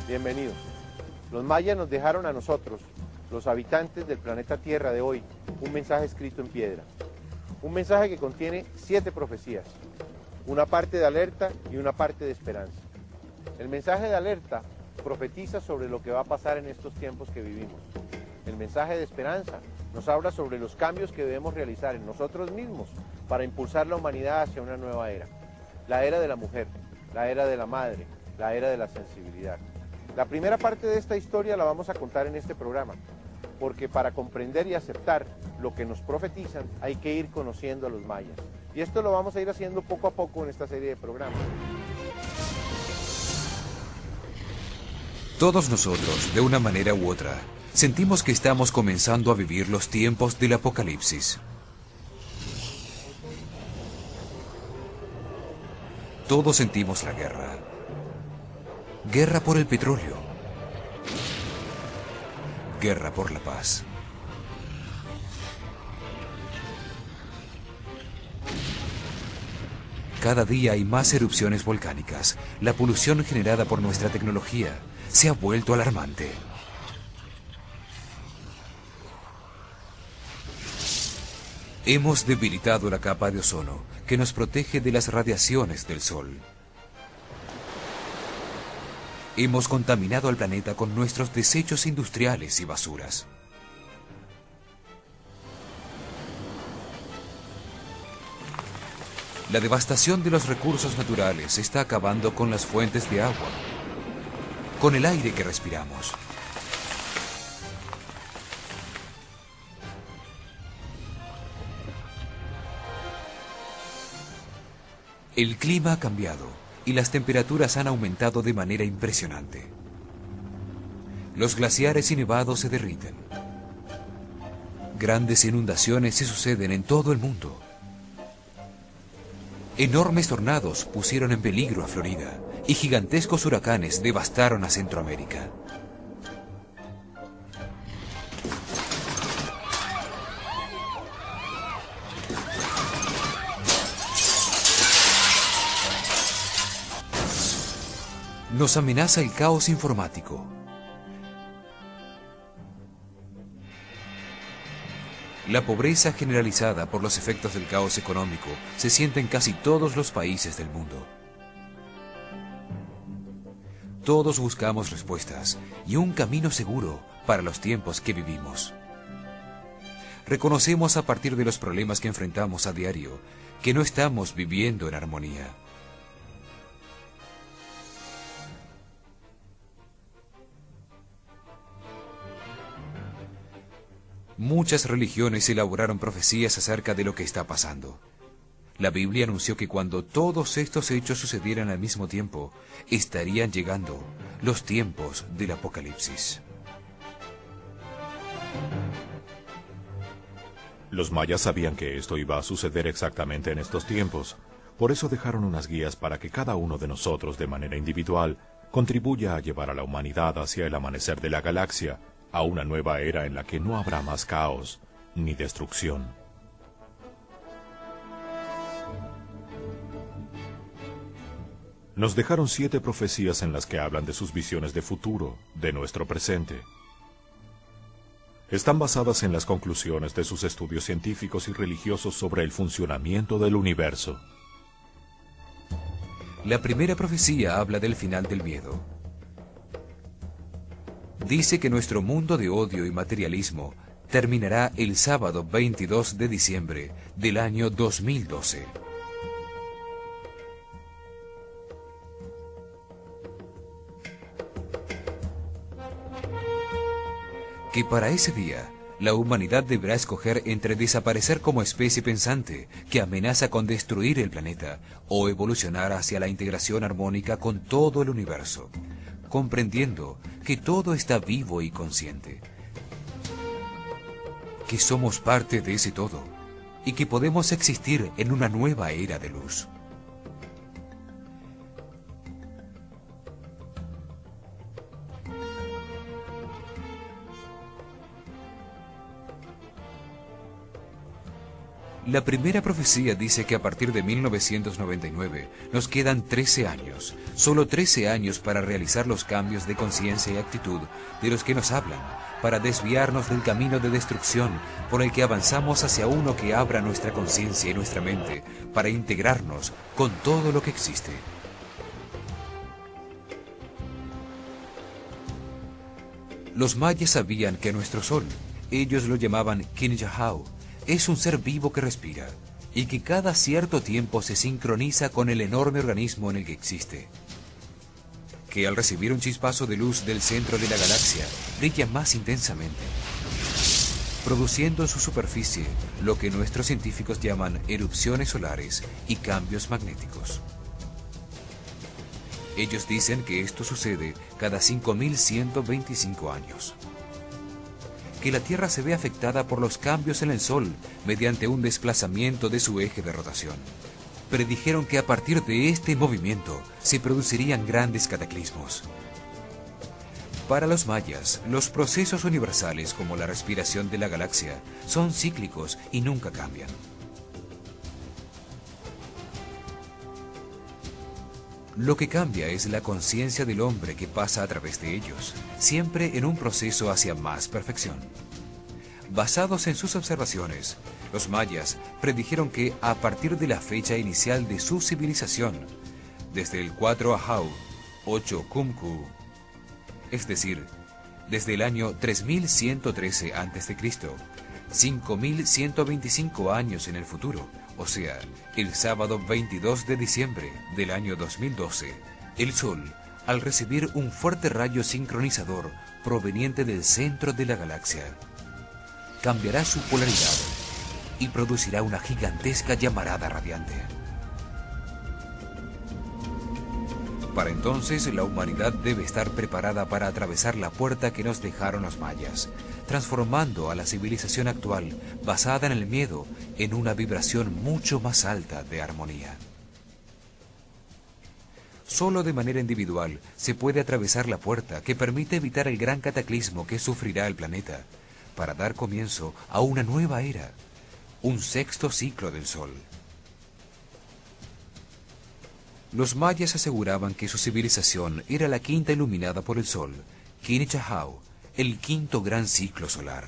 Bienvenidos. Los mayas nos dejaron a nosotros, los habitantes del planeta Tierra de hoy, un mensaje escrito en piedra. Un mensaje que contiene 7 profecías, una parte de alerta y una parte de esperanza. El mensaje de alerta profetiza sobre lo que va a pasar en estos tiempos que vivimos. El mensaje de esperanza nos habla sobre los cambios que debemos realizar en nosotros mismos para impulsar la humanidad hacia una nueva era. La era de la mujer, la era de la madre, la era de la sensibilidad. La primera parte de esta historia la vamos a contar en este programa, porque para comprender y aceptar lo que nos profetizan hay que ir conociendo a los mayas. Y esto lo vamos a ir haciendo poco a poco en esta serie de programas. Todos nosotros, de una manera u otra, sentimos que estamos comenzando a vivir los tiempos del apocalipsis. Todos sentimos la guerra. Guerra por el petróleo. Guerra por la paz. Cada día hay más erupciones volcánicas. La polución generada por nuestra tecnología se ha vuelto alarmante. Hemos debilitado la capa de ozono que nos protege de las radiaciones del sol. Hemos contaminado al planeta con nuestros desechos industriales y basuras. La devastación de los recursos naturales está acabando con las fuentes de agua, con el aire que respiramos. El clima ha cambiado y las temperaturas han aumentado de manera impresionante. Los glaciares y nevados se derriten. Grandes inundaciones se suceden en todo el mundo. Enormes tornados pusieron en peligro a Florida y gigantescos huracanes devastaron a Centroamérica. Nos amenaza el caos informático. La pobreza generalizada por los efectos del caos económico se siente en casi todos los países del mundo. Todos buscamos respuestas y un camino seguro para los tiempos que vivimos. Reconocemos a partir de los problemas que enfrentamos a diario que no estamos viviendo en armonía. Muchas religiones elaboraron profecías acerca de lo que está pasando. La Biblia anunció que cuando todos estos hechos sucedieran al mismo tiempo, estarían llegando los tiempos del Apocalipsis. Los mayas sabían que esto iba a suceder exactamente en estos tiempos. Por eso dejaron unas guías para que cada uno de nosotros, de manera individual, contribuya a llevar a la humanidad hacia el amanecer de la galaxia, a una nueva era en la que no habrá más caos ni destrucción. Nos dejaron 7 profecías en las que hablan de sus visiones de futuro, de nuestro presente. Están basadas en las conclusiones de sus estudios científicos y religiosos sobre el funcionamiento del universo. La primera profecía habla del final del miedo. Dice que nuestro mundo de odio y materialismo terminará el sábado 22 de diciembre del año 2012. Que para ese día, la humanidad deberá escoger entre desaparecer como especie pensante que amenaza con destruir el planeta o evolucionar hacia la integración armónica con todo el universo, comprendiendo que todo está vivo y consciente, que somos parte de ese todo y que podemos existir en una nueva era de luz. La primera profecía dice que a partir de 1999 nos quedan 13 años, solo 13 años para realizar los cambios de conciencia y actitud de los que nos hablan, para desviarnos del camino de destrucción por el que avanzamos hacia uno que abra nuestra conciencia y nuestra mente, para integrarnos con todo lo que existe. Los mayas sabían que nuestro sol, ellos lo llamaban Quinchajau, es un ser vivo que respira y que cada cierto tiempo se sincroniza con el enorme organismo en el que existe, que al recibir un chispazo de luz del centro de la galaxia brilla más intensamente, produciendo en su superficie lo que nuestros científicos llaman erupciones solares y cambios magnéticos. Ellos dicen que esto sucede cada 5.125 años. Que la Tierra se ve afectada por los cambios en el Sol mediante un desplazamiento de su eje de rotación. Predijeron que a partir de este movimiento se producirían grandes cataclismos. Para los mayas, los procesos universales como la respiración de la galaxia son cíclicos y nunca cambian. Lo que cambia es la conciencia del hombre que pasa a través de ellos, siempre en un proceso hacia más perfección. Basados en sus observaciones, los mayas predijeron que a partir de la fecha inicial de su civilización, desde el 4 Ahau, 8 Kumku, es decir, desde el año 3113 a.C., 5125 años en el futuro, o sea, el sábado 22 de diciembre del año 2012, el Sol, al recibir un fuerte rayo sincronizador proveniente del centro de la galaxia, cambiará su polaridad y producirá una gigantesca llamarada radiante. Para entonces, la humanidad debe estar preparada para atravesar la puerta que nos dejaron los mayas, transformando a la civilización actual, basada en el miedo, en una vibración mucho más alta de armonía. Solo de manera individual se puede atravesar la puerta que permite evitar el gran cataclismo que sufrirá el planeta, para dar comienzo a una nueva era, un sexto ciclo del Sol. Los mayas aseguraban que su civilización era la quinta iluminada por el Sol, Quinchajau, el quinto gran ciclo solar.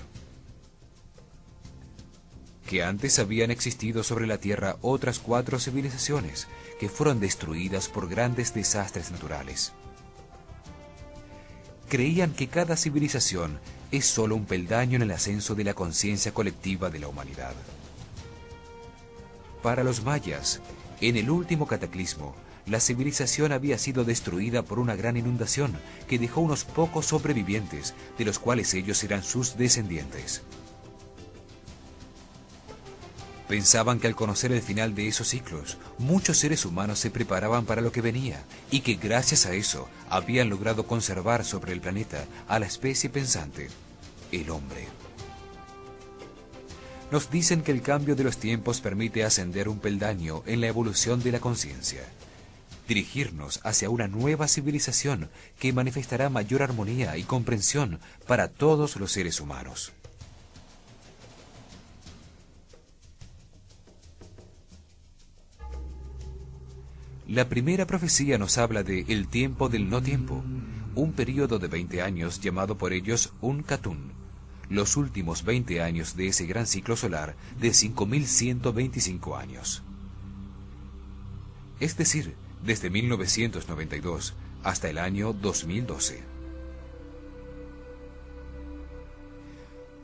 Que antes habían existido sobre la Tierra otras 4 civilizaciones que fueron destruidas por grandes desastres naturales. Creían que cada civilización es solo un peldaño en el ascenso de la conciencia colectiva de la humanidad. Para los mayas, en el último cataclismo, la civilización había sido destruida por una gran inundación que dejó unos pocos sobrevivientes, de los cuales ellos eran sus descendientes. Pensaban que al conocer el final de esos ciclos, muchos seres humanos se preparaban para lo que venía, y que gracias a eso habían logrado conservar sobre el planeta a la especie pensante, el hombre. Nos dicen que el cambio de los tiempos permite ascender un peldaño en la evolución de la conciencia, dirigirnos hacia una nueva civilización que manifestará mayor armonía y comprensión para todos los seres humanos. La primera profecía nos habla de el tiempo del no tiempo, un período de 20 años llamado por ellos un Katun, los últimos 20 años de ese gran ciclo solar de 5.125 años. Es decir, desde 1992 hasta el año 2012.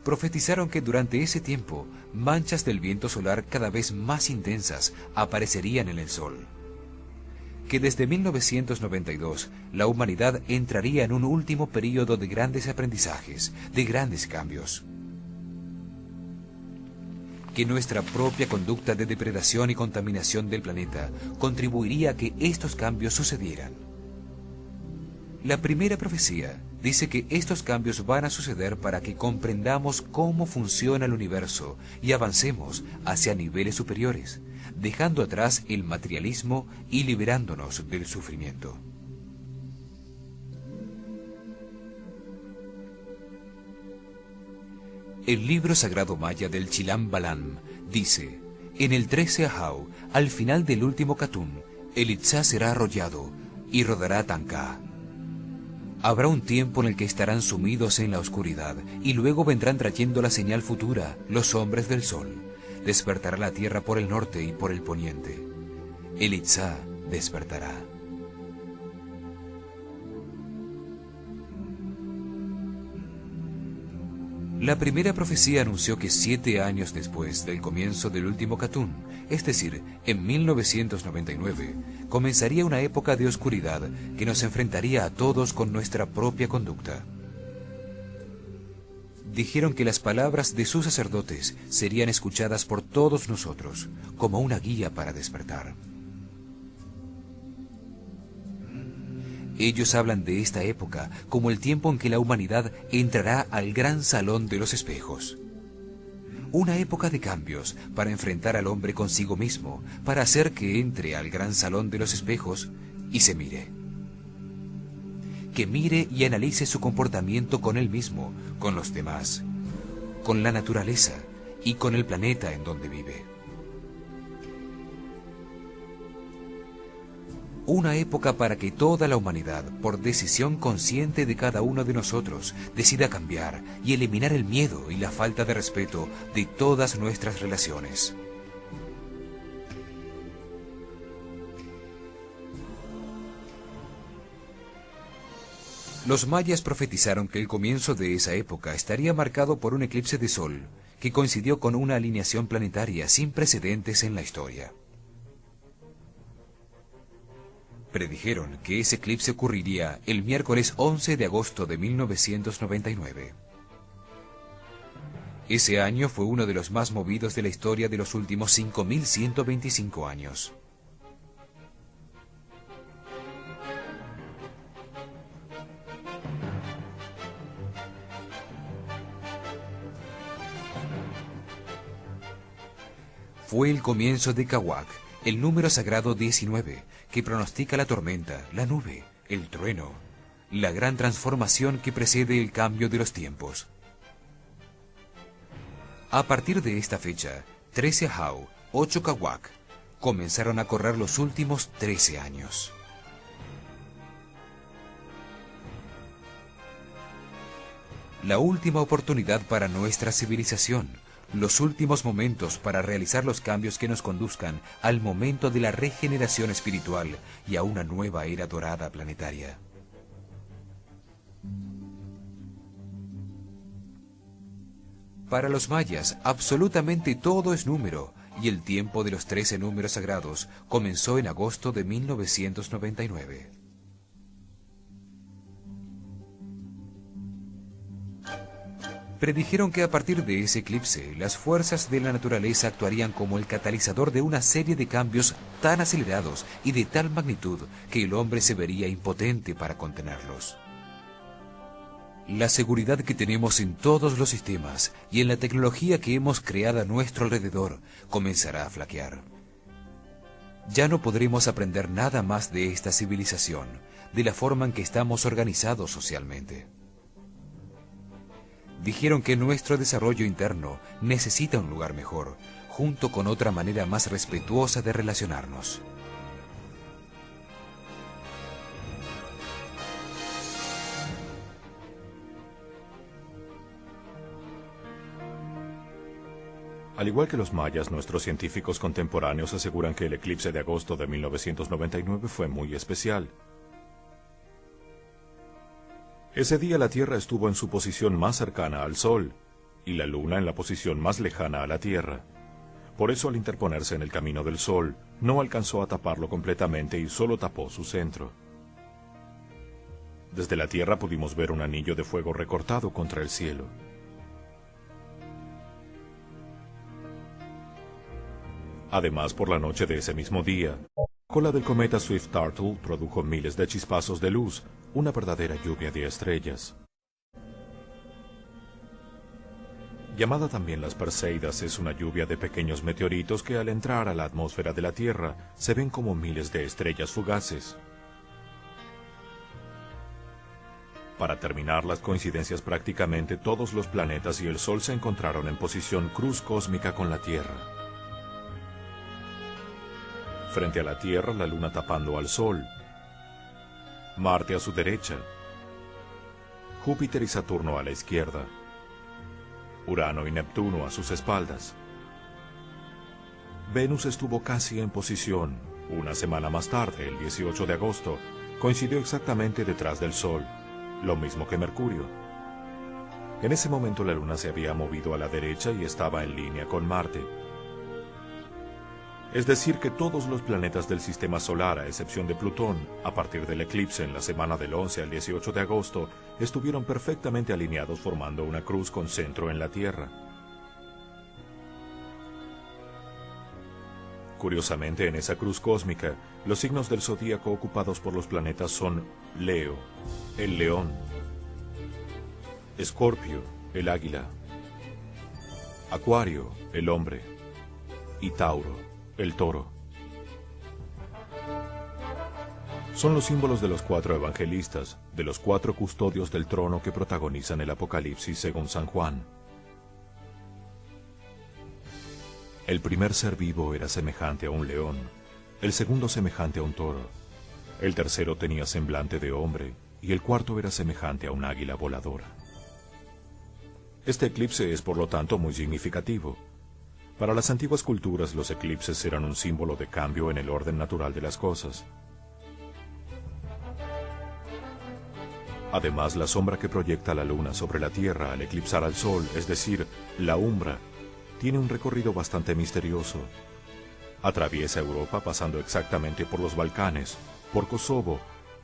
Profetizaron que durante ese tiempo, manchas del viento solar cada vez más intensas aparecerían en el Sol. Que desde 1992 la humanidad entraría en un último período de grandes aprendizajes, de grandes cambios. Que nuestra propia conducta de depredación y contaminación del planeta contribuiría a que estos cambios sucedieran. La primera profecía dice que estos cambios van a suceder para que comprendamos cómo funciona el universo y avancemos hacia niveles superiores, dejando atrás el materialismo y liberándonos del sufrimiento. El libro sagrado maya del Chilam Balam dice: En el 13 Ahau, al final del último Katun, el Itzá será arrollado y rodará Tancá. Habrá un tiempo en el que estarán sumidos en la oscuridad y luego vendrán trayendo la señal futura, los hombres del sol. Despertará la tierra por el norte y por el poniente. El Itzá despertará. La primera profecía anunció que 7 años después del comienzo del último Katun, es decir, en 1999, comenzaría una época de oscuridad que nos enfrentaría a todos con nuestra propia conducta. Dijeron que las palabras de sus sacerdotes serían escuchadas por todos nosotros, como una guía para despertar. Ellos hablan de esta época como el tiempo en que la humanidad entrará al gran salón de los espejos. Una época de cambios para enfrentar al hombre consigo mismo, para hacer que entre al gran salón de los espejos y se mire. Que mire y analice su comportamiento con él mismo, con los demás, con la naturaleza y con el planeta en donde vive. Una época para que toda la humanidad, por decisión consciente de cada uno de nosotros, decida cambiar y eliminar el miedo y la falta de respeto de todas nuestras relaciones. Los mayas profetizaron que el comienzo de esa época estaría marcado por un eclipse de sol, que coincidió con una alineación planetaria sin precedentes en la historia. Predijeron que ese eclipse ocurriría el miércoles 11 de agosto de 1999. Ese año fue uno de los más movidos de la historia de los últimos 5.125 años. Fue el comienzo de Kawak, el número sagrado 19, que pronostica la tormenta, la nube, el trueno, la gran transformación que precede el cambio de los tiempos. A partir de esta fecha, 13 Ahau, 8 Kawak, comenzaron a correr los últimos 13 años. La última oportunidad para nuestra civilización, los últimos momentos para realizar los cambios que nos conduzcan al momento de la regeneración espiritual y a una nueva era dorada planetaria. Para los mayas, absolutamente todo es número, y el tiempo de los 13 números sagrados comenzó en agosto de 1999. Predijeron que a partir de ese eclipse, las fuerzas de la naturaleza actuarían como el catalizador de una serie de cambios tan acelerados y de tal magnitud que el hombre se vería impotente para contenerlos. La seguridad que tenemos en todos los sistemas y en la tecnología que hemos creado a nuestro alrededor comenzará a flaquear. Ya no podremos aprender nada más de esta civilización, de la forma en que estamos organizados socialmente. Dijeron que nuestro desarrollo interno necesita un lugar mejor, junto con otra manera más respetuosa de relacionarnos. Al igual que los mayas, nuestros científicos contemporáneos aseguran que el eclipse de agosto de 1999 fue muy especial. Ese día la Tierra estuvo en su posición más cercana al Sol, y la Luna en la posición más lejana a la Tierra. Por eso, al interponerse en el camino del Sol, no alcanzó a taparlo completamente y solo tapó su centro. Desde la Tierra pudimos ver un anillo de fuego recortado contra el cielo. Además, por la noche de ese mismo día, la cola del cometa Swift-Turtle produjo miles de chispazos de luz, una verdadera lluvia de estrellas. Llamada también las Perseidas, es una lluvia de pequeños meteoritos que al entrar a la atmósfera de la Tierra se ven como miles de estrellas fugaces. Para terminar las coincidencias, prácticamente todos los planetas y el Sol se encontraron en posición cruz cósmica con la Tierra. Frente a la Tierra, la Luna tapando al Sol. Marte a su derecha. Júpiter y Saturno a la izquierda. Urano y Neptuno a sus espaldas. Venus estuvo casi en posición. Una semana más tarde, el 18 de agosto, coincidió exactamente detrás del Sol, lo mismo que Mercurio. En ese momento la Luna se había movido a la derecha y estaba en línea con Marte. Es decir, que todos los planetas del Sistema Solar, a excepción de Plutón, a partir del eclipse en la semana del 11 al 18 de agosto, estuvieron perfectamente alineados formando una cruz con centro en la Tierra. Curiosamente, en esa cruz cósmica, los signos del zodíaco ocupados por los planetas son Leo, el león, Escorpio, el águila, Acuario, el hombre, y Tauro, el toro. Son los símbolos de los 4 evangelistas, de los 4 custodios del trono que protagonizan el Apocalipsis según San Juan. El primer ser vivo era semejante a un león, el segundo semejante a un toro, el tercero tenía semblante de hombre, y el cuarto era semejante a un águila voladora. Este eclipse es por lo tanto muy significativo. Para las antiguas culturas los eclipses eran un símbolo de cambio en el orden natural de las cosas. Además, la sombra que proyecta la luna sobre la Tierra al eclipsar al Sol, es decir, la umbra, tiene un recorrido bastante misterioso. Atraviesa Europa pasando exactamente por los Balcanes, por Kosovo,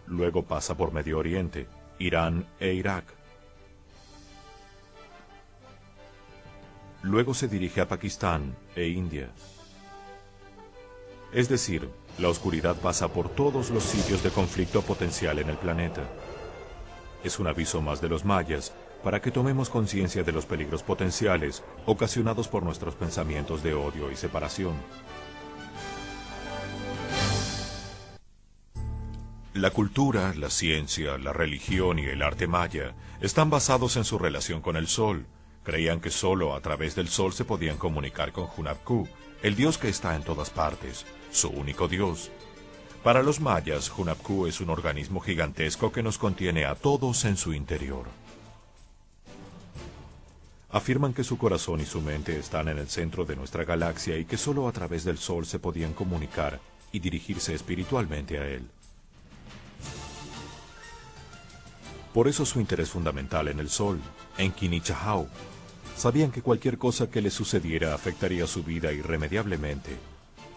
luego pasa por Medio Oriente, Irán e Irak. Luego se dirige a Pakistán e India. Es decir, la oscuridad pasa por todos los sitios de conflicto potencial en el planeta. Es un aviso más de los mayas para que tomemos conciencia de los peligros potenciales ocasionados por nuestros pensamientos de odio y separación. La cultura, la ciencia, la religión y el arte maya están basados en su relación con el sol. Creían que solo a través del sol se podían comunicar con Hunabku, el dios que está en todas partes, su único dios. Para los mayas, Hunabku es un organismo gigantesco que nos contiene a todos en su interior. Afirman que su corazón y su mente están en el centro de nuestra galaxia y que solo a través del sol se podían comunicar y dirigirse espiritualmente a él. Por eso su interés fundamental en el sol, en Kinichahau. Sabían que cualquier cosa que le sucediera afectaría su vida irremediablemente,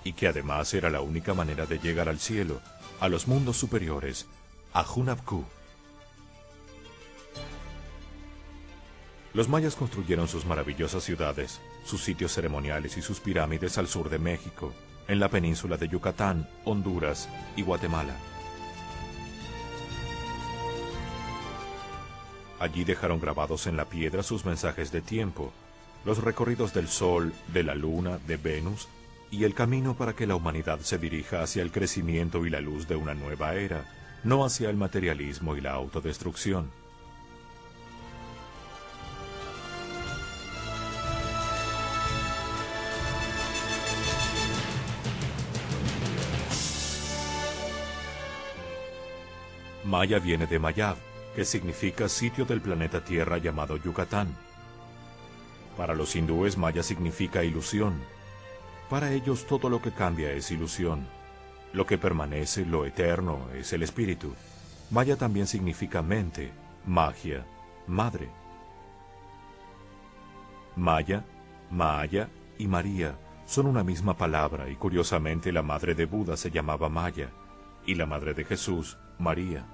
y que además era la única manera de llegar al cielo, a los mundos superiores, a Hunabku. Los mayas construyeron sus maravillosas ciudades, sus sitios ceremoniales y sus pirámides al sur de México, en la península de Yucatán, Honduras y Guatemala. Allí dejaron grabados en la piedra sus mensajes de tiempo, los recorridos del Sol, de la Luna, de Venus, y el camino para que la humanidad se dirija hacia el crecimiento y la luz de una nueva era, no hacia el materialismo y la autodestrucción. Maya viene de Mayab, que significa sitio del planeta Tierra llamado Yucatán. Para los hindúes, Maya significa ilusión. Para ellos todo lo que cambia es ilusión. Lo que permanece, lo eterno, es el espíritu. Maya también significa mente, magia, madre. Maya, Maaya y María son una misma palabra y curiosamente la madre de Buda se llamaba Maya y la madre de Jesús, María.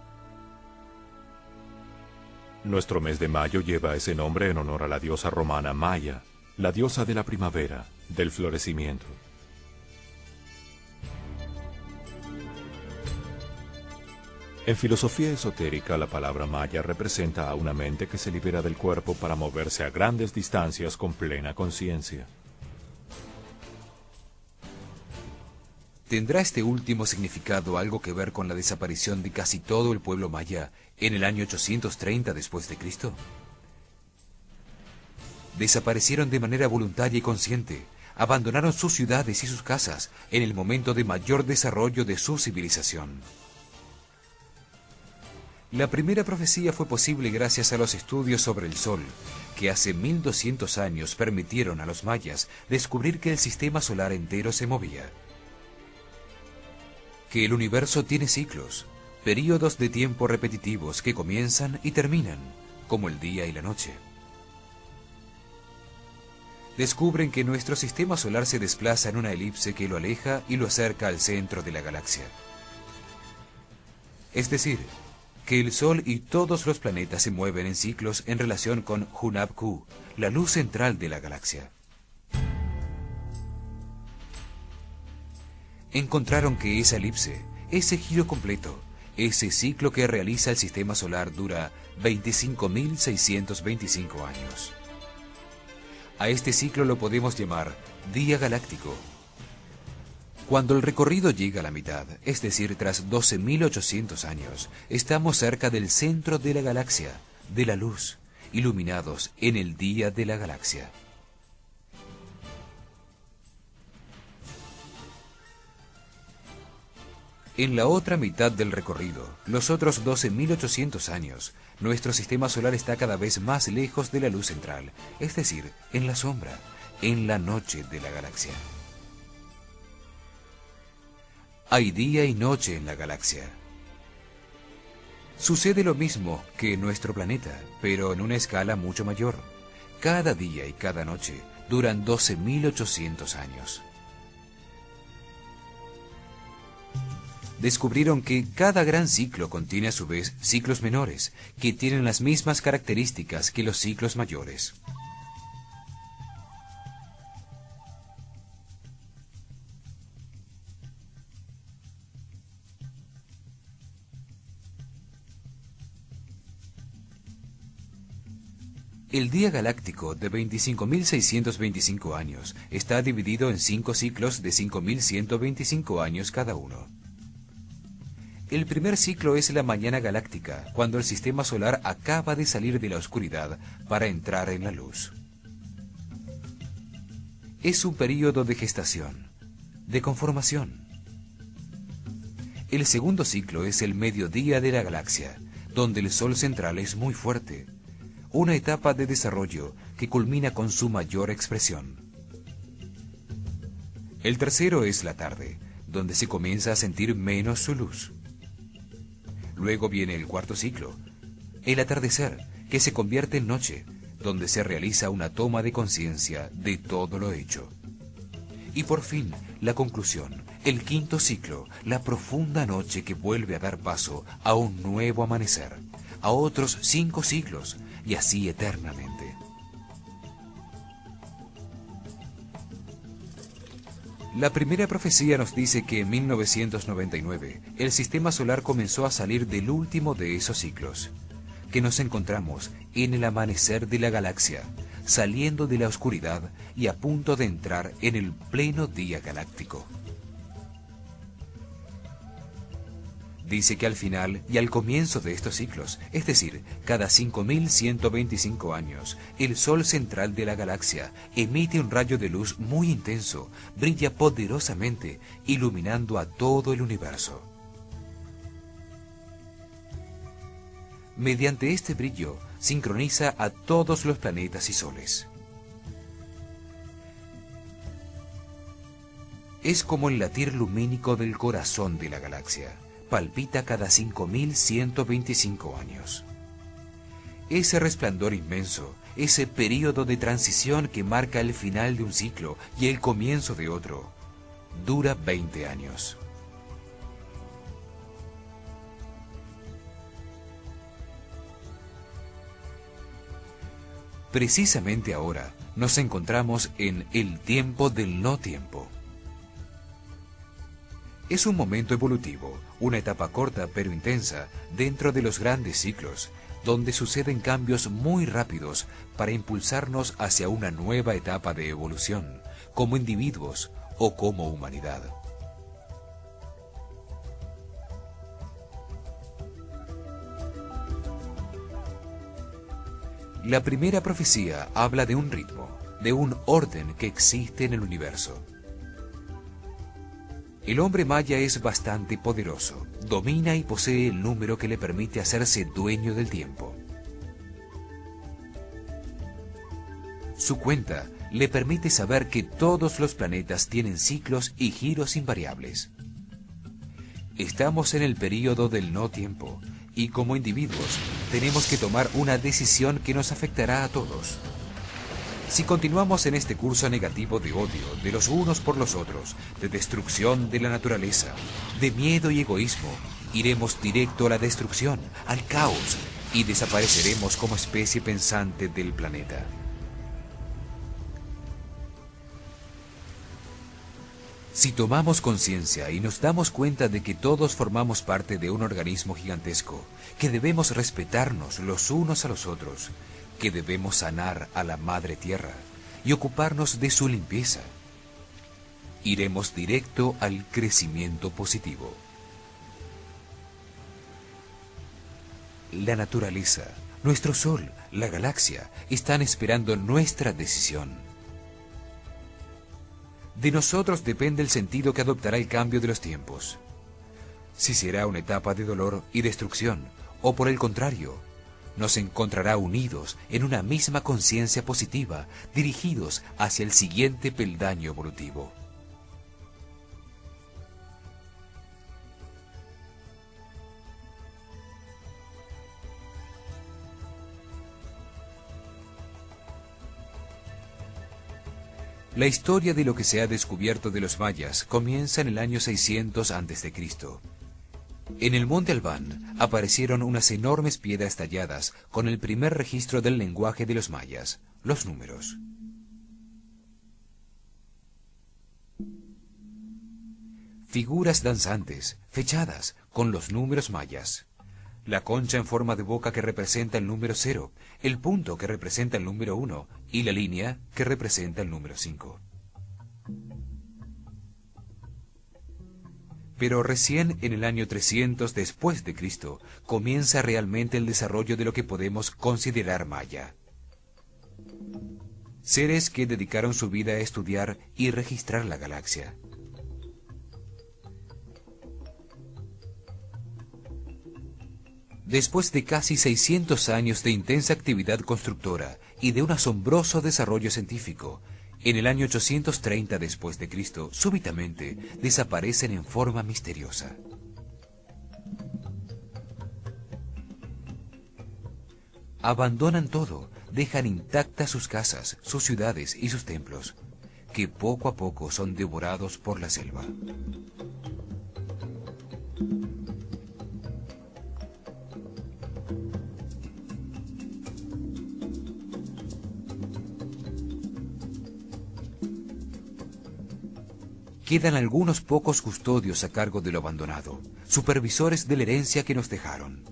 Nuestro mes de mayo lleva ese nombre en honor a la diosa romana Maya, la diosa de la primavera, del florecimiento. En filosofía esotérica, la palabra Maya representa a una mente que se libera del cuerpo para moverse a grandes distancias con plena conciencia. ¿Tendrá este último significado algo que ver con la desaparición de casi todo el pueblo maya en el año 830 después de Cristo? Desaparecieron de manera voluntaria y consciente, abandonaron sus ciudades y sus casas en el momento de mayor desarrollo de su civilización. La primera profecía fue posible gracias a los estudios sobre el Sol, que hace 1200 años permitieron a los mayas descubrir que el sistema solar entero se movía. Que el universo tiene ciclos, períodos de tiempo repetitivos que comienzan y terminan, como el día y la noche. Descubren que nuestro sistema solar se desplaza en una elipse que lo aleja y lo acerca al centro de la galaxia. Es decir, que el Sol y todos los planetas se mueven en ciclos en relación con Hunab-Ku, la luz central de la galaxia. Encontraron que esa elipse, ese giro completo, ese ciclo que realiza el sistema solar dura 25.625 años. A este ciclo lo podemos llamar día galáctico. Cuando el recorrido llega a la mitad, es decir, tras 12.800 años, estamos cerca del centro de la galaxia, de la luz, iluminados en el día de la galaxia. En la otra mitad del recorrido, los otros 12.800 años, nuestro sistema solar está cada vez más lejos de la luz central, es decir, en la sombra, en la noche de la galaxia. Hay día y noche en la galaxia. Sucede lo mismo que en nuestro planeta, pero en una escala mucho mayor. Cada día y cada noche duran 12.800 años. Descubrieron que cada gran ciclo contiene a su vez ciclos menores, que tienen las mismas características que los ciclos mayores. El día galáctico de 25.625 años está dividido en 5 ciclos de 5.125 años cada uno. El primer ciclo es la mañana galáctica, cuando el sistema solar acaba de salir de la oscuridad para entrar en la luz. Es un período de gestación, de conformación. El segundo ciclo es el mediodía de la galaxia, donde el Sol central es muy fuerte. Una etapa de desarrollo que culmina con su mayor expresión. El tercero es la tarde, donde se comienza a sentir menos su luz. Luego viene el cuarto ciclo, el atardecer, que se convierte en noche, donde se realiza una toma de conciencia de todo lo hecho. Y por fin, la conclusión, el quinto ciclo, la profunda noche que vuelve a dar paso a un nuevo amanecer, a otros 5 siglos, y así eternamente. La primera profecía nos dice que en 1999 el sistema solar comenzó a salir del último de esos ciclos, que nos encontramos en el amanecer de la galaxia, saliendo de la oscuridad y a punto de entrar en el pleno día galáctico. Dice que al final y al comienzo de estos ciclos, es decir, cada 5.125 años, el Sol central de la galaxia emite un rayo de luz muy intenso, brilla poderosamente, iluminando a todo el universo. Mediante este brillo, sincroniza a todos los planetas y soles. Es como el latir lumínico del corazón de la galaxia. Palpita cada 5.125 años. Ese resplandor inmenso, ese período de transición que marca el final de un ciclo y el comienzo de otro, dura 20 años. Precisamente ahora nos encontramos en el tiempo del no tiempo. Es un momento evolutivo, una etapa corta pero intensa dentro de los grandes ciclos, donde suceden cambios muy rápidos para impulsarnos hacia una nueva etapa de evolución, como individuos o como humanidad. La primera profecía habla de un ritmo, de un orden que existe en el universo. El hombre maya es bastante poderoso, domina y posee el número que le permite hacerse dueño del tiempo. Su cuenta le permite saber que todos los planetas tienen ciclos y giros invariables. Estamos en el período del no tiempo, y como individuos tenemos que tomar una decisión que nos afectará a todos. Si continuamos en este curso negativo de odio de los unos por los otros, de destrucción de la naturaleza, de miedo y egoísmo, iremos directo a la destrucción, al caos, y desapareceremos como especie pensante del planeta. Si tomamos conciencia y nos damos cuenta de que todos formamos parte de un organismo gigantesco, que debemos respetarnos los unos a los otros, que debemos sanar a la Madre Tierra y ocuparnos de su limpieza, iremos directo al crecimiento positivo. La naturaleza, nuestro Sol, la galaxia, están esperando nuestra decisión. De nosotros depende el sentido que adoptará el cambio de los tiempos. Si será una etapa de dolor y destrucción, o por el contrario, nos encontrará unidos en una misma conciencia positiva, dirigidos hacia el siguiente peldaño evolutivo. La historia de lo que se ha descubierto de los mayas comienza en el año 600 a.C. En el monte Albán aparecieron unas enormes piedras talladas con el primer registro del lenguaje de los mayas, los números. Figuras danzantes, fechadas con los números mayas. La concha en forma de boca que representa el número 0, el punto que representa el número 1 y la línea que representa el número 5. Pero recién en el año 300 después de Cristo comienza realmente el desarrollo de lo que podemos considerar maya. Seres que dedicaron su vida a estudiar y registrar la galaxia. Después de casi 600 años de intensa actividad constructora y de un asombroso desarrollo científico, en el año 830 después de Cristo, súbitamente desaparecen en forma misteriosa. Abandonan todo, dejan intactas sus casas, sus ciudades y sus templos, que poco a poco son devorados por la selva. Quedan algunos pocos custodios a cargo de lo abandonado, supervisores de la herencia que nos dejaron.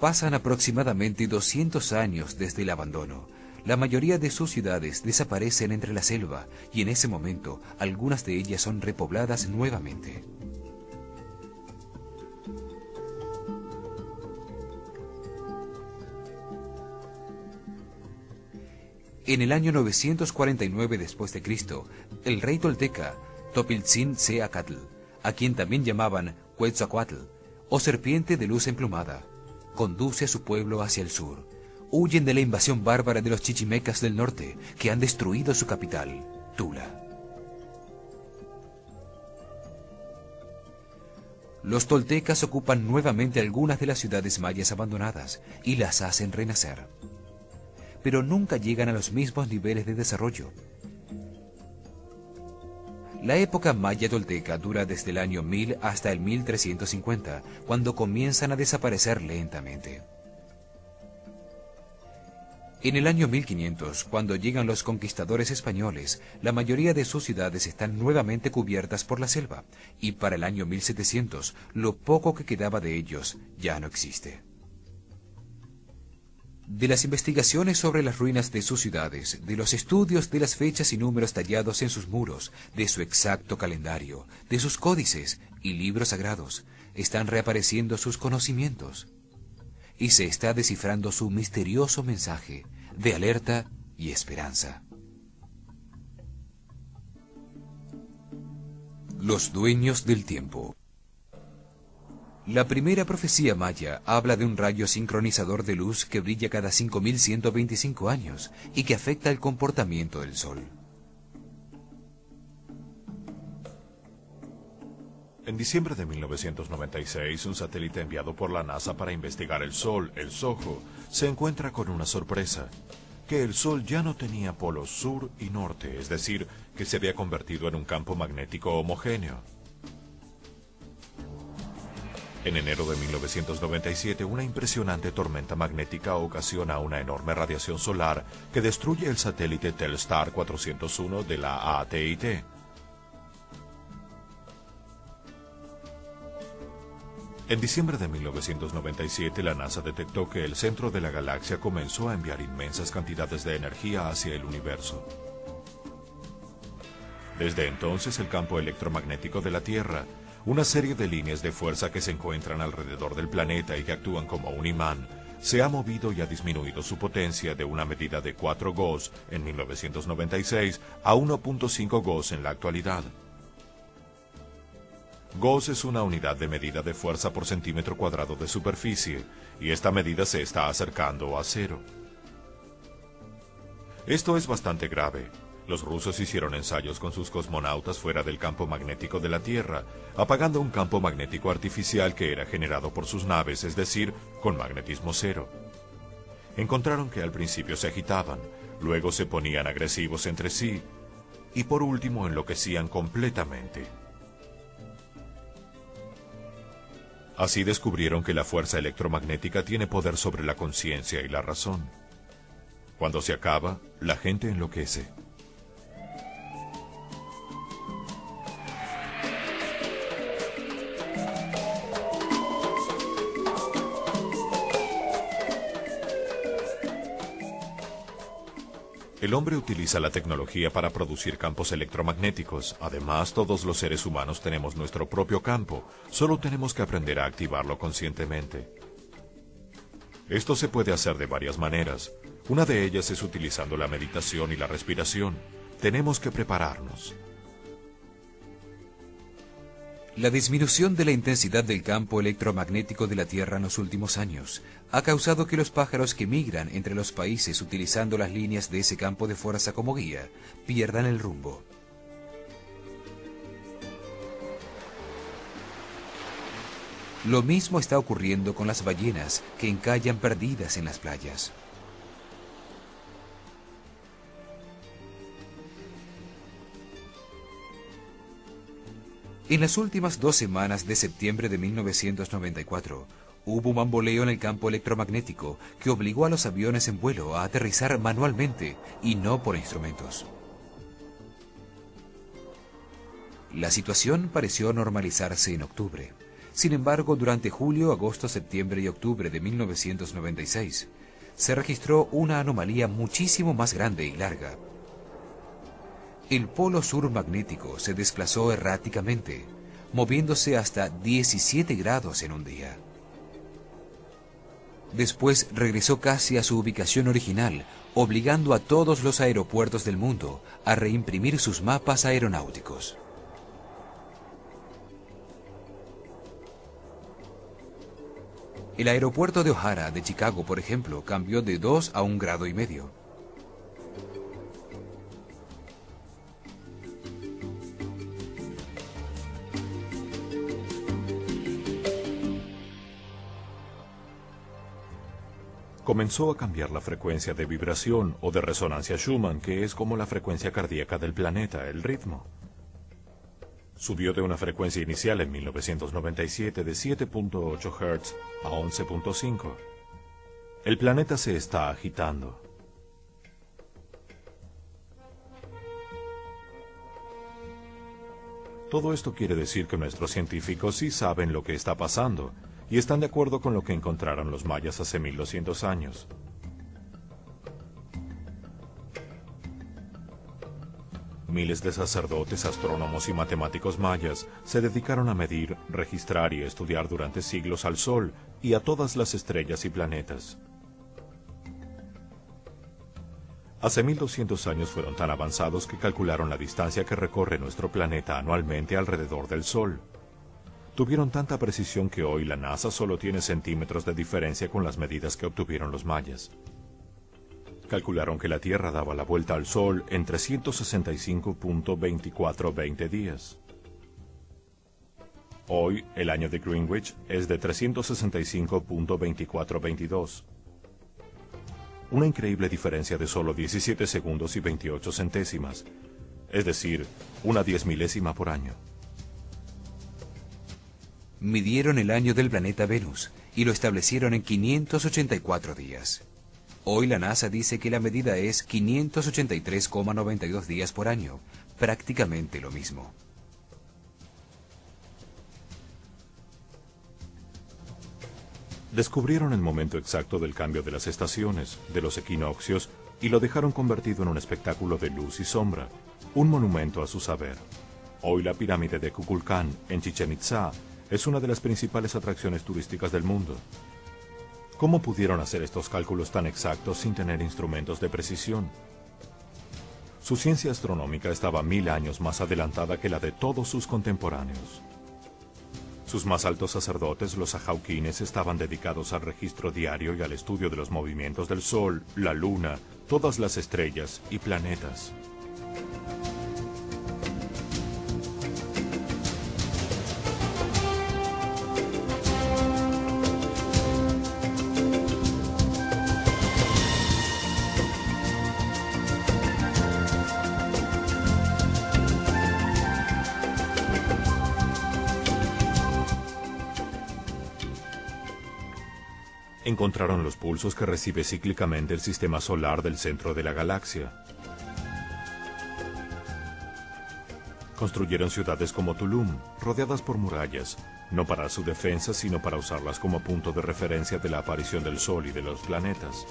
Pasan aproximadamente 200 años desde el abandono. La mayoría de sus ciudades desaparecen entre la selva y en ese momento algunas de ellas son repobladas nuevamente. En el año 949 después de Cristo, el rey tolteca Topiltzin-Tzeacatl, a quien también llamaban Quetzalcoatl o serpiente de luz emplumada, conduce a su pueblo hacia el sur. Huyen de la invasión bárbara de los chichimecas del norte, que han destruido su capital, Tula. Los toltecas ocupan nuevamente algunas de las ciudades mayas abandonadas y las hacen renacer. Pero nunca llegan a los mismos niveles de desarrollo. La época maya tolteca dura desde el año 1000 hasta el 1350, cuando comienzan a desaparecer lentamente. En el año 1500, cuando llegan los conquistadores españoles, la mayoría de sus ciudades están nuevamente cubiertas por la selva, y para el año 1700, lo poco que quedaba de ellos ya no existe. De las investigaciones sobre las ruinas de sus ciudades, de los estudios de las fechas y números tallados en sus muros, de su exacto calendario, de sus códices y libros sagrados, están reapareciendo sus conocimientos. Y se está descifrando su misterioso mensaje de alerta y esperanza. Los dueños del tiempo. La primera profecía maya habla de un rayo sincronizador de luz que brilla cada 5.125 años y que afecta el comportamiento del Sol. En diciembre de 1996, un satélite enviado por la NASA para investigar el Sol, el SOHO, se encuentra con una sorpresa: que el Sol ya no tenía polos sur y norte, es decir, que se había convertido en un campo magnético homogéneo. En enero de 1997, una impresionante tormenta magnética ocasiona una enorme radiación solar que destruye el satélite Telstar 401 de la AT&T. En diciembre de 1997, la NASA detectó que el centro de la galaxia comenzó a enviar inmensas cantidades de energía hacia el universo. Desde entonces, el campo electromagnético de la Tierra, una serie de líneas de fuerza que se encuentran alrededor del planeta y que actúan como un imán, se ha movido y ha disminuido su potencia de una medida de 4 Gauss en 1996 a 1.5 Gauss en la actualidad. Gauss es una unidad de medida de fuerza por centímetro cuadrado de superficie, y esta medida se está acercando a cero. Esto es bastante grave. Los rusos hicieron ensayos con sus cosmonautas fuera del campo magnético de la Tierra, apagando un campo magnético artificial que era generado por sus naves, es decir, con magnetismo cero. Encontraron que al principio se agitaban, luego se ponían agresivos entre sí, y por último enloquecían completamente. Así descubrieron que la fuerza electromagnética tiene poder sobre la conciencia y la razón. Cuando se acaba, la gente enloquece. El hombre utiliza la tecnología para producir campos electromagnéticos. Además, todos los seres humanos tenemos nuestro propio campo. Solo tenemos que aprender a activarlo conscientemente. Esto se puede hacer de varias maneras. Una de ellas es utilizando la meditación y la respiración. Tenemos que prepararnos. La disminución de la intensidad del campo electromagnético de la Tierra en los últimos años ha causado que los pájaros que migran entre los países utilizando las líneas de ese campo de fuerza como guía pierdan el rumbo. Lo mismo está ocurriendo con las ballenas que encallan perdidas en las playas. En las últimas 2 semanas de septiembre de 1994, hubo un bamboleo en el campo electromagnético que obligó a los aviones en vuelo a aterrizar manualmente y no por instrumentos. La situación pareció normalizarse en octubre. Sin embargo, durante julio, agosto, septiembre y octubre de 1996, se registró una anomalía muchísimo más grande y larga. El polo sur magnético se desplazó erráticamente, moviéndose hasta 17 grados en un día. Después regresó casi a su ubicación original, obligando a todos los aeropuertos del mundo a reimprimir sus mapas aeronáuticos. El aeropuerto de O'Hara de Chicago, por ejemplo, cambió de 2 a 1,5 grados. Comenzó a cambiar la frecuencia de vibración o de resonancia Schumann, que es como la frecuencia cardíaca del planeta, el ritmo. Subió de una frecuencia inicial en 1997 de 7.8 Hz a 11.5. El planeta se está agitando. Todo esto quiere decir que nuestros científicos sí saben lo que está pasando y están de acuerdo con lo que encontraron los mayas hace 1200 años. Miles de sacerdotes, astrónomos y matemáticos mayas se dedicaron a medir, registrar y estudiar durante siglos al Sol y a todas las estrellas y planetas. Hace 1200 años fueron tan avanzados que calcularon la distancia que recorre nuestro planeta anualmente alrededor del Sol. Tuvieron tanta precisión que hoy la NASA solo tiene centímetros de diferencia con las medidas que obtuvieron los mayas. Calcularon que la Tierra daba la vuelta al Sol en 365.2420 días. Hoy, el año de Greenwich es de 365.2422. Una increíble diferencia de solo 17 segundos y 28 centésimas, es decir, una 10.000ª por año. Midieron el año del planeta Venus y lo establecieron en 584 días. Hoy la NASA dice que la medida es 583,92 días por año, prácticamente lo mismo. Descubrieron el momento exacto del cambio de las estaciones, de los equinoccios, y lo dejaron convertido en un espectáculo de luz y sombra, un monumento a su saber. Hoy la pirámide de Kukulcán, en Chichén Itzá, es una de las principales atracciones turísticas del mundo. ¿Cómo pudieron hacer estos cálculos tan exactos sin tener instrumentos de precisión? Su ciencia astronómica estaba 1000 años más adelantada que la de todos sus contemporáneos. Sus más altos sacerdotes, los ajauquines, estaban dedicados al registro diario y al estudio de los movimientos del Sol, la Luna, todas las estrellas y planetas. Encontraron los pulsos que recibe cíclicamente el sistema solar del centro de la galaxia. Construyeron ciudades como Tulum, rodeadas por murallas, no para su defensa, sino para usarlas como punto de referencia de la aparición del Sol y de los planetas.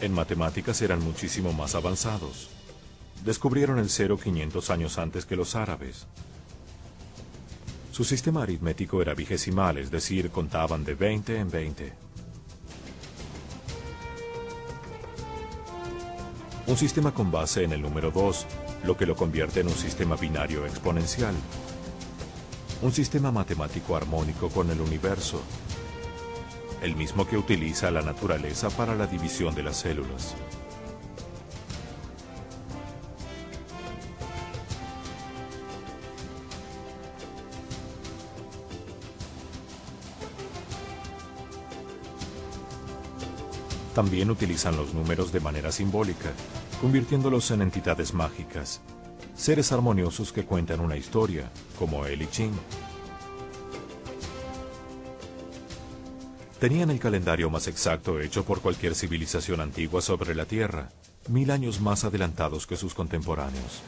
En matemáticas eran muchísimo más avanzados. Descubrieron el cero 500 años antes que los árabes. Su sistema aritmético era vigesimal, es decir, contaban de 20 en 20. Un sistema con base en el número 2, lo que lo convierte en un sistema binario exponencial. Un sistema matemático armónico con el universo, el mismo que utiliza la naturaleza para la división de las células. También utilizan los números de manera simbólica, convirtiéndolos en entidades mágicas, seres armoniosos que cuentan una historia, como el I Ching. Tenían el calendario más exacto hecho por cualquier civilización antigua sobre la Tierra, 1000 años más adelantados que sus contemporáneos.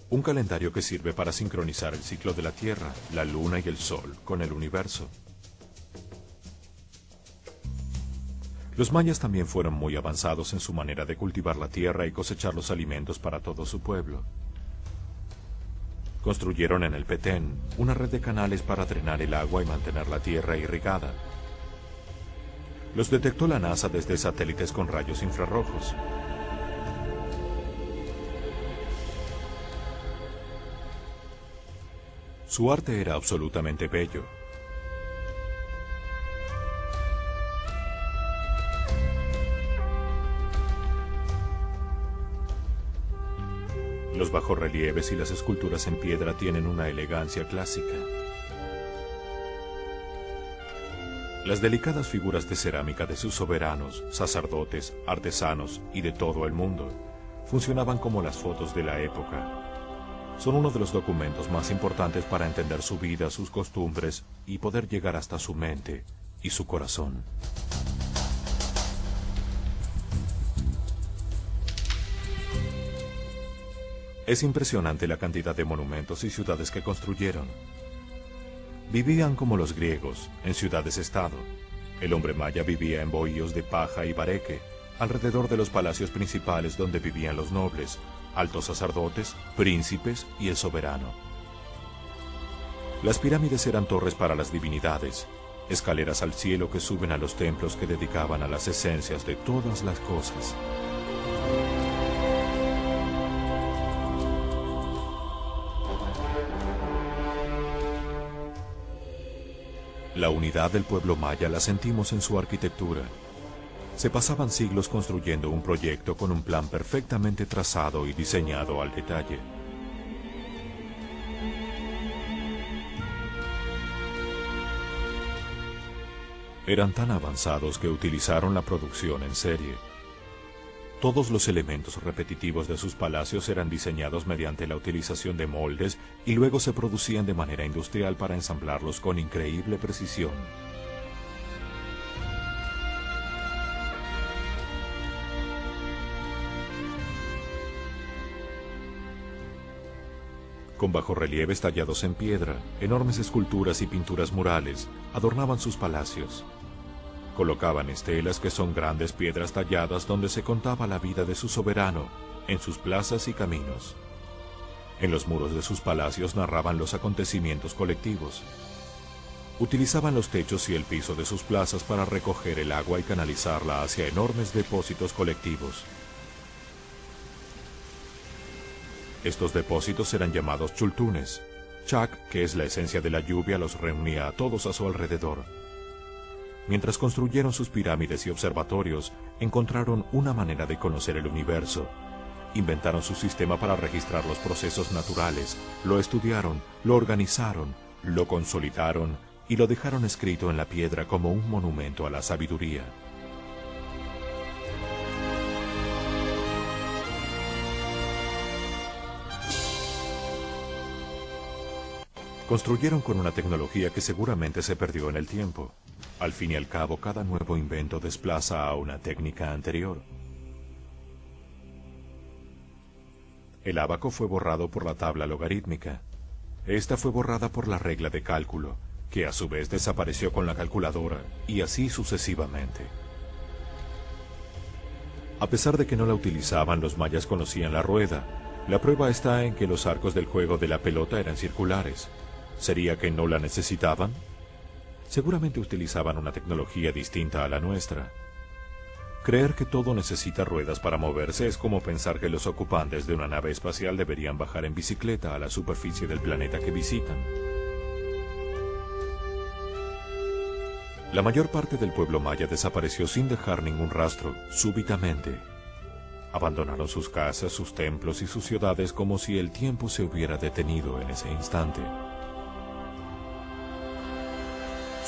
Un calendario que sirve para sincronizar el ciclo de la Tierra, la Luna y el Sol con el universo. Los mayas también fueron muy avanzados en su manera de cultivar la tierra y cosechar los alimentos para todo su pueblo. Construyeron en el Petén una red de canales para drenar el agua y mantener la tierra irrigada. Los detectó la NASA desde satélites con rayos infrarrojos. Su arte era absolutamente bello. Los bajorrelieves y las esculturas en piedra tienen una elegancia clásica. Las delicadas figuras de cerámica de sus soberanos, sacerdotes, artesanos y de todo el mundo funcionaban como las fotos de la época. son uno de los documentos más importantes para entender su vida, sus costumbres y poder llegar hasta su mente y su corazón. Es impresionante la cantidad de monumentos y ciudades que construyeron. Vivían como los griegos, en ciudades-estado. El hombre maya vivía en bohíos de paja y bareque, alrededor de los palacios principales donde vivían los nobles, altos sacerdotes, príncipes y el soberano. Las pirámides eran torres para las divinidades, escaleras al cielo que suben a los templos que dedicaban a las esencias de todas las cosas. La unidad del pueblo maya la sentimos en su arquitectura. Se pasaban siglos construyendo un proyecto con un plan perfectamente trazado y diseñado al detalle. Eran tan avanzados que utilizaron la producción en serie. Todos los elementos repetitivos de sus palacios eran diseñados mediante la utilización de moldes y luego se producían de manera industrial para ensamblarlos con increíble precisión. Con bajorrelieves tallados en piedra, enormes esculturas y pinturas murales adornaban sus palacios. Colocaban estelas que son grandes piedras talladas donde se contaba la vida de su soberano en sus plazas y caminos. En los muros de sus palacios narraban los acontecimientos colectivos. Utilizaban los techos y el piso de sus plazas para recoger el agua y canalizarla hacia enormes depósitos colectivos. Estos depósitos eran llamados chultunes. Chak, que es la esencia de la lluvia, los reunía a todos a su alrededor. Mientras construyeron sus pirámides y observatorios, encontraron una manera de conocer el universo. Inventaron su sistema para registrar los procesos naturales, lo estudiaron, lo organizaron, lo consolidaron y lo dejaron escrito en la piedra como un monumento a la sabiduría. Construyeron con una tecnología que seguramente se perdió en el tiempo. Al fin y al cabo, cada nuevo invento desplaza a una técnica anterior. El ábaco fue borrado por la tabla logarítmica. Esta fue borrada por la regla de cálculo, que a su vez desapareció con la calculadora, y así sucesivamente. A pesar de que no la utilizaban, los mayas conocían la rueda. La prueba está en que los arcos del juego de la pelota eran circulares. ¿Sería que no la necesitaban? Seguramente utilizaban una tecnología distinta a la nuestra. Creer que todo necesita ruedas para moverse es como pensar que los ocupantes de una nave espacial deberían bajar en bicicleta a la superficie del planeta que visitan. La mayor parte del pueblo maya desapareció sin dejar ningún rastro, súbitamente. Abandonaron sus casas, sus templos y sus ciudades como si el tiempo se hubiera detenido en ese instante.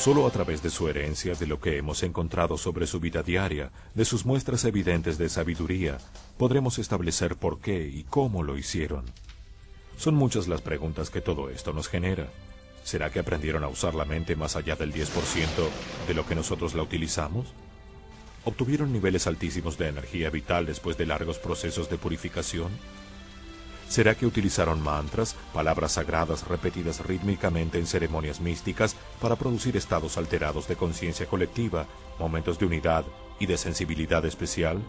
Solo a través de su herencia, de lo que hemos encontrado sobre su vida diaria, de sus muestras evidentes de sabiduría, podremos establecer por qué y cómo lo hicieron. Son muchas las preguntas que todo esto nos genera. ¿Será que aprendieron a usar la mente más allá del 10% de lo que nosotros la utilizamos? ¿Obtuvieron niveles altísimos de energía vital después de largos procesos de purificación? ¿Será que utilizaron mantras, palabras sagradas repetidas rítmicamente en ceremonias místicas para producir estados alterados de conciencia colectiva, momentos de unidad y de sensibilidad especial?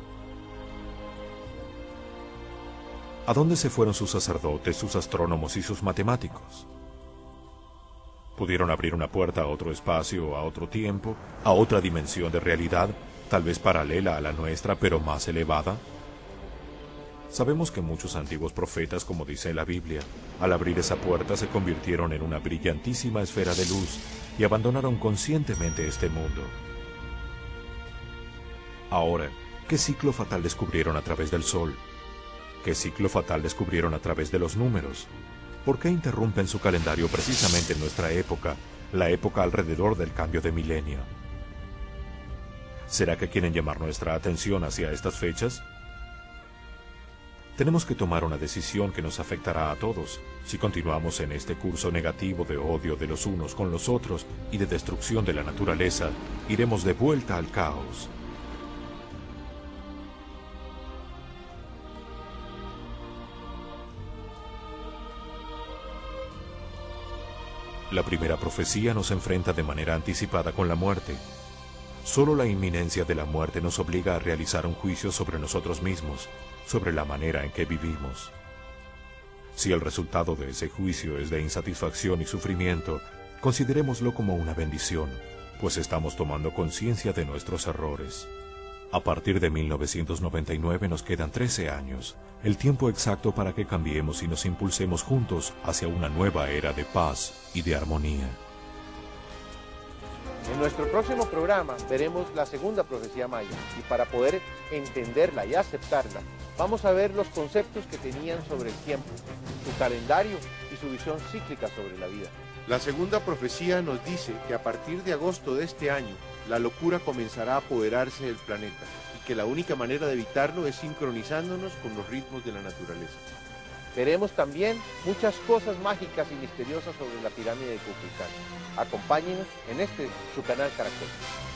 ¿A dónde se fueron sus sacerdotes, sus astrónomos y sus matemáticos? ¿Pudieron abrir una puerta a otro espacio, a otro tiempo, a otra dimensión de realidad, tal vez paralela a la nuestra, pero más elevada? Sabemos que muchos antiguos profetas, como dice la Biblia, al abrir esa puerta se convirtieron en una brillantísima esfera de luz y abandonaron conscientemente este mundo. Ahora, ¿qué ciclo fatal descubrieron a través del sol? ¿Qué ciclo fatal descubrieron a través de los números? ¿Por qué interrumpen su calendario precisamente en nuestra época, la época alrededor del cambio de milenio? ¿Será que quieren llamar nuestra atención hacia estas fechas? Tenemos que tomar una decisión que nos afectará a todos. Si continuamos en este curso negativo de odio de los unos con los otros y de destrucción de la naturaleza, iremos de vuelta al caos. La primera profecía nos enfrenta de manera anticipada con la muerte. Solo la inminencia de la muerte nos obliga a realizar un juicio sobre nosotros mismos, sobre la manera en que vivimos. Si el resultado de ese juicio es de insatisfacción y sufrimiento, considerémoslo como una bendición, pues estamos tomando conciencia de nuestros errores. A partir de 1999 nos quedan 13 años, el tiempo exacto para que cambiemos y nos impulsemos juntos hacia una nueva era de paz y de armonía. En nuestro próximo programa veremos la segunda profecía maya y para poder entenderla y aceptarla, vamos a ver los conceptos que tenían sobre el tiempo, su calendario y su visión cíclica sobre la vida. La segunda profecía nos dice que a partir de agosto de este año, la locura comenzará a apoderarse del planeta y que la única manera de evitarlo es sincronizándonos con los ritmos de la naturaleza. Veremos también muchas cosas mágicas y misteriosas sobre la pirámide de Kukulcán. Acompáñenos en su canal Caracol.